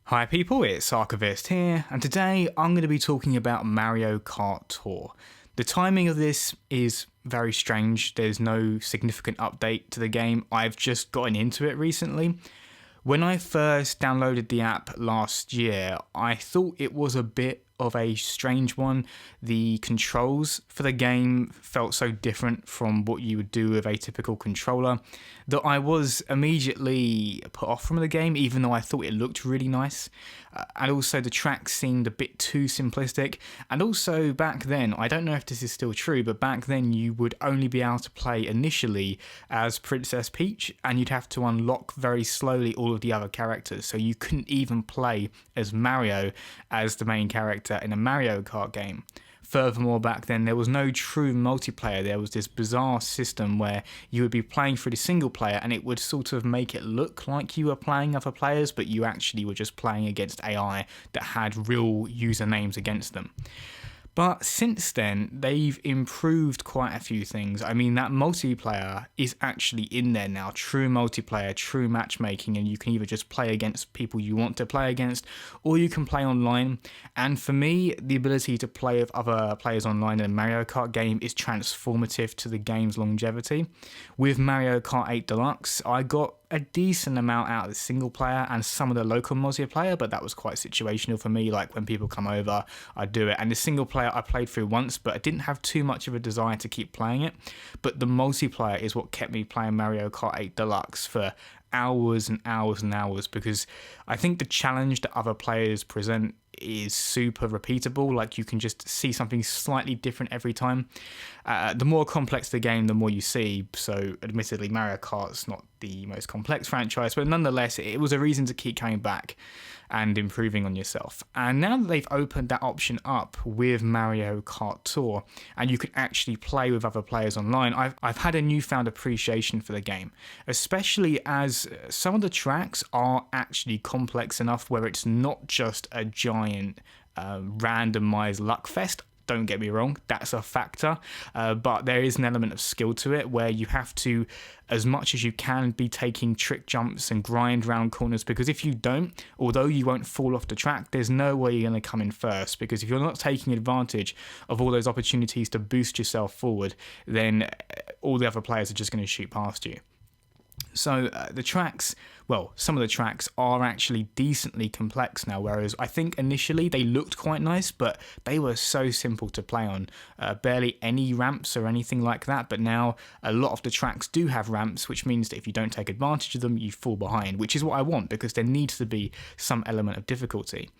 Hi people, it's Archivist here, and today I'm going to be talking about Mario Kart Tour. The timing of this is very strange. There's no significant update to the game. I've just gotten into it recently. When I first downloaded the app last year, I thought it was a bit of a strange one. The controls for the game felt so different from what you would do with a typical controller that I was immediately put off from the game, even though I thought it looked really nice. And also the tracks seemed a bit too simplistic. And also back then, I don't know if this is still true, but back then you would only be able to play initially as Princess Peach, and you'd have to unlock very slowly all of the other characters. So you couldn't even play as Mario as the main character in a Mario Kart game. Furthermore, back then there was no true multiplayer. There was this bizarre system where you would be playing through the single player and it would sort of make it look like you were playing other players, but you actually were just playing against AI that had real usernames against them. But since then, they've improved quite a few things. I mean, that multiplayer is actually in there now. True multiplayer, true matchmaking, and you can either just play against people you want to play against, or you can play online. And for me, the ability to play with other players online in a Mario Kart game is transformative to the game's longevity. With Mario Kart 8 Deluxe, I got a decent amount out of the single player and some of the local multiplayer, but that was quite situational for me. Like when people come over, I do it. And the single player I played through once, but I didn't have too much of a desire to keep playing it. But the multiplayer is what kept me playing Mario Kart 8 Deluxe for hours and hours and hours, because I think the challenge that other players present is super repeatable. Like you can just see something slightly different every time. The more complex the game, the more you see. So admittedly, Mario Kart's not the most complex franchise, but nonetheless, it was a reason to keep coming back and improving on yourself. And now that they've opened that option up with Mario Kart Tour, and you can actually play with other players online, I've had a newfound appreciation for the game, especially as some of the tracks are actually complex enough where it's not just a giant randomized luck fest. Don't get me wrong, that's a factor, but there is an element of skill to it where you have to, as much as you can, be taking trick jumps and grind round corners, because if you don't, although you won't fall off the track, there's no way you're going to come in first, because if you're not taking advantage of all those opportunities to boost yourself forward, then all the other players are just going to shoot past you. So the tracks, well, some of the tracks are actually decently complex now, whereas I think initially they looked quite nice, but they were so simple to play on. Barely any ramps or anything like that, but now a lot of the tracks do have ramps, which means that if you don't take advantage of them, you fall behind, which is what I want, because there needs to be some element of difficulty.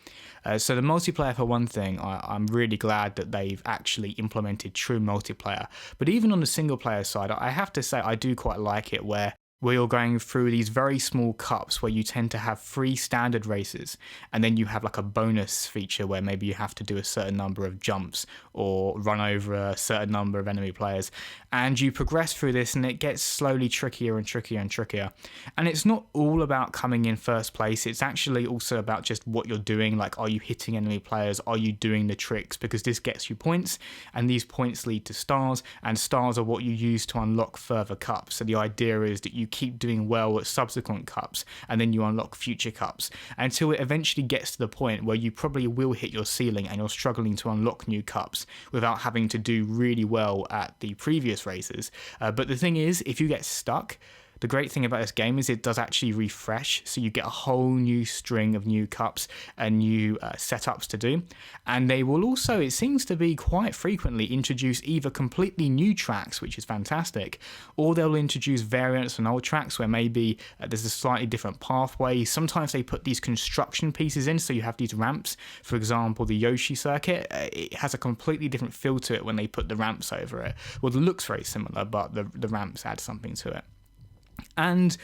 So the multiplayer, for one thing, I'm really glad that they've actually implemented true multiplayer. But even on the single player side, I have to say I do quite like it, where you're going through these very small cups where you tend to have 3 standard races, and then you have like a bonus feature where maybe you have to do a certain number of jumps or run over a certain number of enemy players, and you progress through this and it gets slowly trickier and trickier and trickier. And it's not all about coming in first place, it's actually also about just what you're doing. Like, are you hitting enemy players, are you doing the tricks, because this gets you points, and these points lead to stars, and stars are what you use to unlock further cups. So the idea is that you keep doing well at subsequent cups, and then you unlock future cups until it eventually gets to the point where you probably will hit your ceiling and you're struggling to unlock new cups without having to do really well at the previous races. But the thing is, if you get stuck, the great thing about this game is it does actually refresh, so you get a whole new string of new cups and new setups to do. And they will also, it seems to be quite frequently, introduce either completely new tracks, which is fantastic, or they'll introduce variants on old tracks where maybe there's a slightly different pathway. Sometimes they put these construction pieces in, so you have these ramps. For example, the Yoshi circuit, it has a completely different feel to it when they put the ramps over it. Well, it looks very similar, but the ramps add something to it. And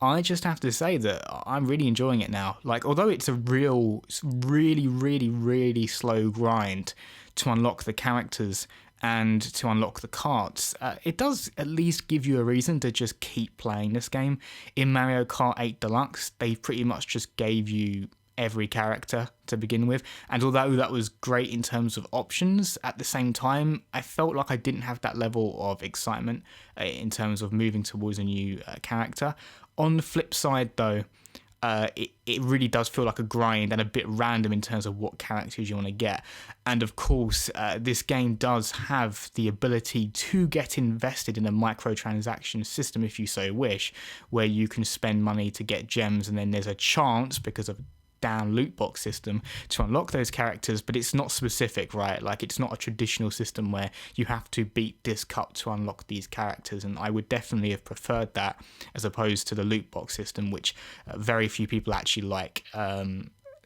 I just have to say that I'm really enjoying it now. Like, although it's a really slow grind to unlock the characters and to unlock the carts, it does at least give you a reason to just keep playing this game. In Mario Kart 8 Deluxe, they pretty much just gave you every character to begin with, and although that was great in terms of options, at the same time I felt like I didn't have that level of excitement in terms of moving towards a new character. On the flip side though, it really does feel like a grind and a bit random in terms of what characters you want to get. And of course, this game does have the ability to get invested in a microtransaction system if you so wish, where you can spend money to get gems, and then there's a chance, because of down loot box system, to unlock those characters, but it's not specific, right? Like, it's not a traditional system where you have to beat this cup to unlock these characters, and I would definitely have preferred that as opposed to the loot box system, which very few people actually like.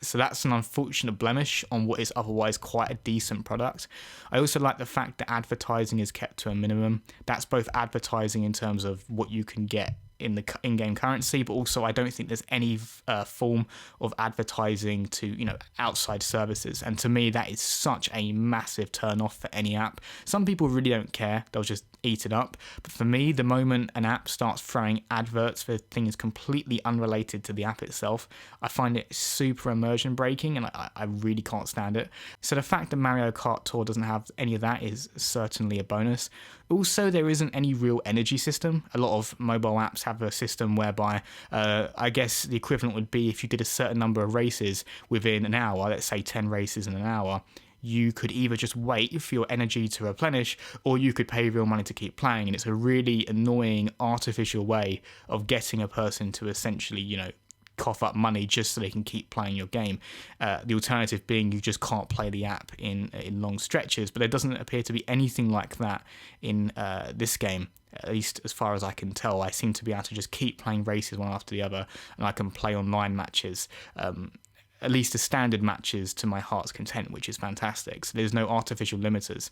So that's an unfortunate blemish on what is otherwise quite a decent product. I also like the fact that advertising is kept to a minimum. That's both advertising in terms of what you can get in the in-game currency, but also I don't think there's any form of advertising to, you know, outside services, and to me that is such a massive turn off for any app. Some people really don't care, they'll just eat it up, but for me, the moment an app starts throwing adverts for things completely unrelated to the app itself, I find it super immersion breaking, and I really can't stand it. So the fact that Mario Kart Tour doesn't have any of that is certainly a bonus. Also, there isn't any real energy system. A lot of mobile apps have a system whereby, I guess the equivalent would be if you did a certain number of races within an hour, let's say 10 races in an hour, you could either just wait for your energy to replenish, or you could pay real money to keep playing. And it's a really annoying, artificial way of getting a person to essentially, you know, cough up money just so they can keep playing your game. The alternative being you just can't play the app in long stretches, but there doesn't appear to be anything like that in this game, at least as far as I can tell. I seem to be able to just keep playing races one after the other, and I can play online matches, at least the standard matches, to my heart's content, which is fantastic. So there's no artificial limiters.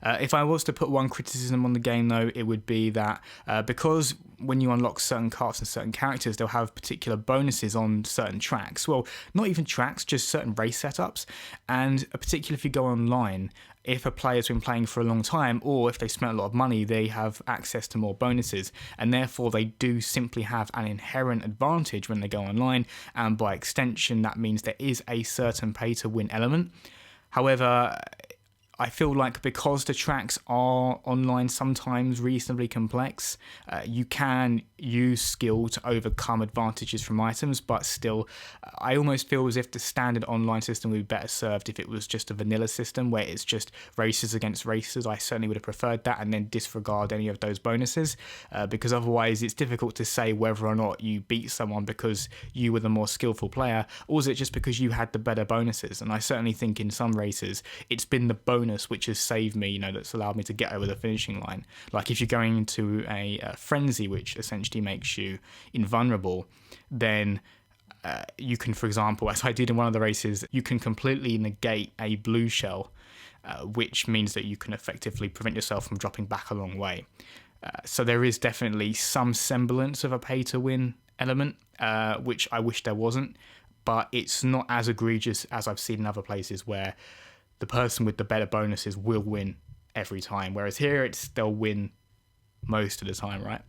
If I was to put one criticism on the game, though, it would be that because when you unlock certain carts and certain characters, they'll have particular bonuses on certain tracks. Well, not even tracks, just certain race setups. And particularly if you go online, if a player's been playing for a long time, or if they spent a lot of money, they have access to more bonuses, and therefore they do simply have an inherent advantage when they go online, and by extension that means there is a certain pay to win element. However, I feel like because the tracks are online sometimes reasonably complex, you can use skill to overcome advantages from items, but still, I almost feel as if the standard online system would be better served if it was just a vanilla system where it's just races against races. I certainly would have preferred that, and then disregard any of those bonuses, because otherwise it's difficult to say whether or not you beat someone because you were the more skillful player, or is it just because you had the better bonuses. And I certainly think in some races it's been the bonus which has saved me, you know, that's allowed me to get over the finishing line. Like if you're going into a frenzy, which essentially makes you invulnerable, then you can, for example, as I did in one of the races, you can completely negate a blue shell, which means that you can effectively prevent yourself from dropping back a long way. So there is definitely some semblance of a pay-to-win element, which I wish there wasn't, but it's not as egregious as I've seen in other places where the person with the better bonuses will win every time, whereas here they'll win most of the time, right?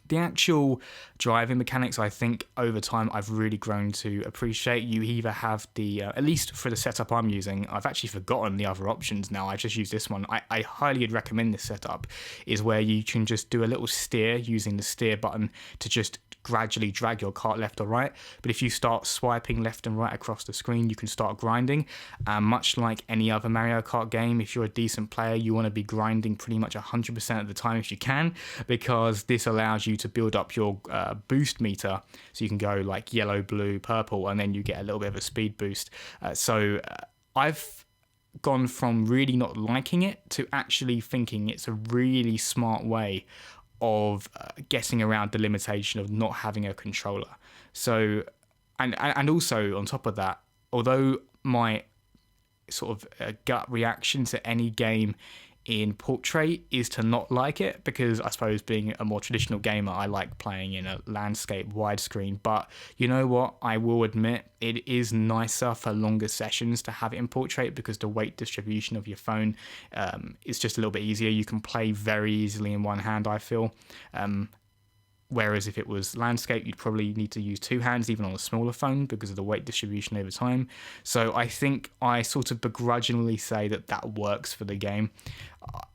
The actual driving mechanics, I think over time I've really grown to appreciate. You either have the, at least for the setup I'm using, I've actually forgotten the other options now, I just use this one. I highly recommend this setup, is where you can just do a little steer using the steer button to just gradually drag your cart left or right. But if you start swiping left and right across the screen, you can start grinding. Much like any other Mario Kart game, if you're a decent player, you want to be grinding pretty much 100% of the time if you can, because this allows you to build up your boost meter, so you can go like yellow, blue, purple, and then you get a little bit of a speed boost. I've gone from really not liking it to actually thinking it's a really smart way of getting around the limitation of not having a controller. So, and also on top of that, although my sort of gut reaction to any game in portrait is to not like it, because I suppose being a more traditional gamer, I like playing in a landscape widescreen. But you know what, I will admit it is nicer for longer sessions to have it in portrait, because the weight distribution of your phone is just a little bit easier. You can play very easily in one hand, I feel. Whereas if it was landscape, you'd probably need to use two hands, even on a smaller phone, because of the weight distribution over time. So I think I sort of begrudgingly say that that works for the game.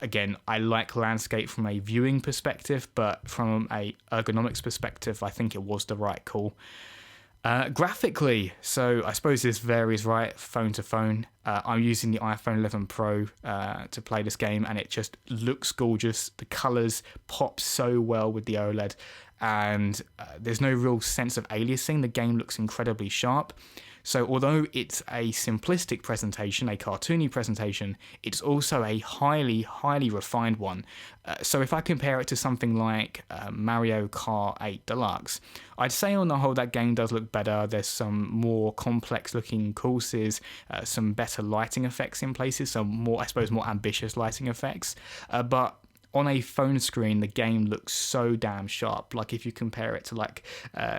Again, I like landscape from a viewing perspective, but from a ergonomics perspective, I think it was the right call. Graphically, so I suppose this varies, right, phone to phone. I'm using the iPhone 11 Pro to play this game, and it just looks gorgeous. The colours pop so well with the OLED, and there's no real sense of aliasing. The game looks incredibly sharp. So although it's a simplistic presentation, a cartoony presentation, it's also a highly, highly refined one. So if I compare it to something like Mario Kart 8 Deluxe, I'd say on the whole that game does look better. There's some more complex looking courses, some better lighting effects in places, some more, I suppose, more ambitious lighting effects. But on a phone screen, the game looks so damn sharp. Like if you compare it to like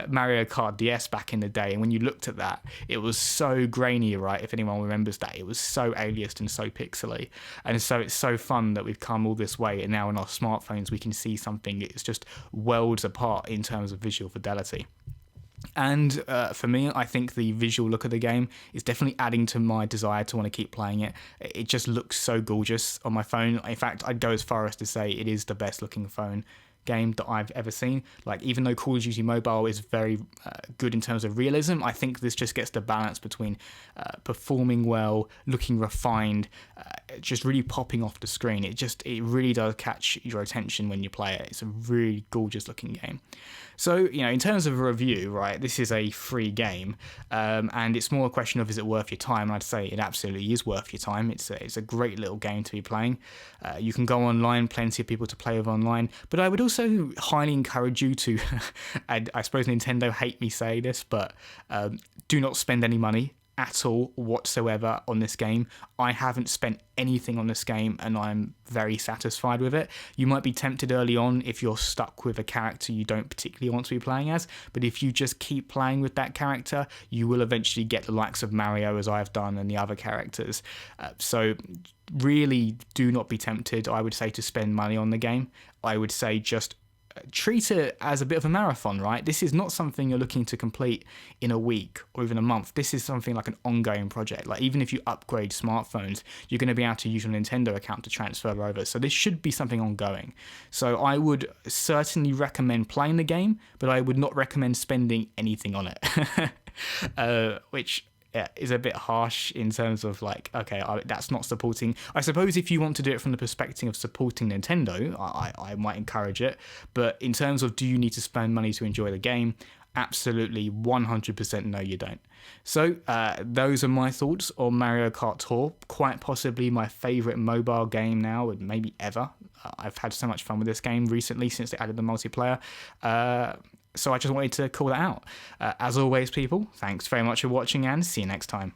Mario Kart DS back in the day, and when you looked at that, it was so grainy, right? If anyone remembers that, it was so aliased and so pixely. And so it's so fun that we've come all this way, and now in our smartphones we can see something it's just worlds apart in terms of visual fidelity. And for me, I think the visual look of the game is definitely adding to my desire to want to keep playing it. It just looks so gorgeous on my phone. In fact, I'd go as far as to say it is the best looking phone game that I've ever seen. Like, even though Call of Duty Mobile is very good in terms of realism, I think this just gets the balance between performing well, looking refined, just really popping off the screen. It really does catch your attention when you play it. It's a really gorgeous looking game. So, in terms of a review, right, this is a free game, and it's more a question of, is it worth your time? And I'd say it absolutely is worth your time. It's a great little game to be playing. You can go online, plenty of people to play with online, but I would also highly encourage you to, and I suppose Nintendo hate me say this, but do not spend any money at all whatsoever on this game. I haven't spent anything on this game, and I'm very satisfied with it. You might be tempted early on if you're stuck with a character you don't particularly want to be playing as, but if you just keep playing with that character, you will eventually get the likes of Mario, as I've done, and the other characters. So really do not be tempted, I would say, to spend money on the game. I would say just treat it as a bit of a marathon, right? This is not something you're looking to complete in a week or even a month. This is something like an ongoing project. Like, even if you upgrade smartphones, you're going to be able to use your Nintendo account to transfer over. So this should be something ongoing. So I would certainly recommend playing the game, but I would not recommend spending anything on it. Which is a bit harsh in terms of like, okay, that's not supporting. I suppose if you want to do it from the perspective of supporting Nintendo, I might encourage it. But in terms of, do you need to spend money to enjoy the game? Absolutely 100% no, you don't. So those are my thoughts on Mario Kart Tour. Quite possibly my favourite mobile game now, and maybe ever. I've had so much fun with this game recently since they added the multiplayer. So I just wanted to call that out. As always, people, thanks very much for watching, and see you next time.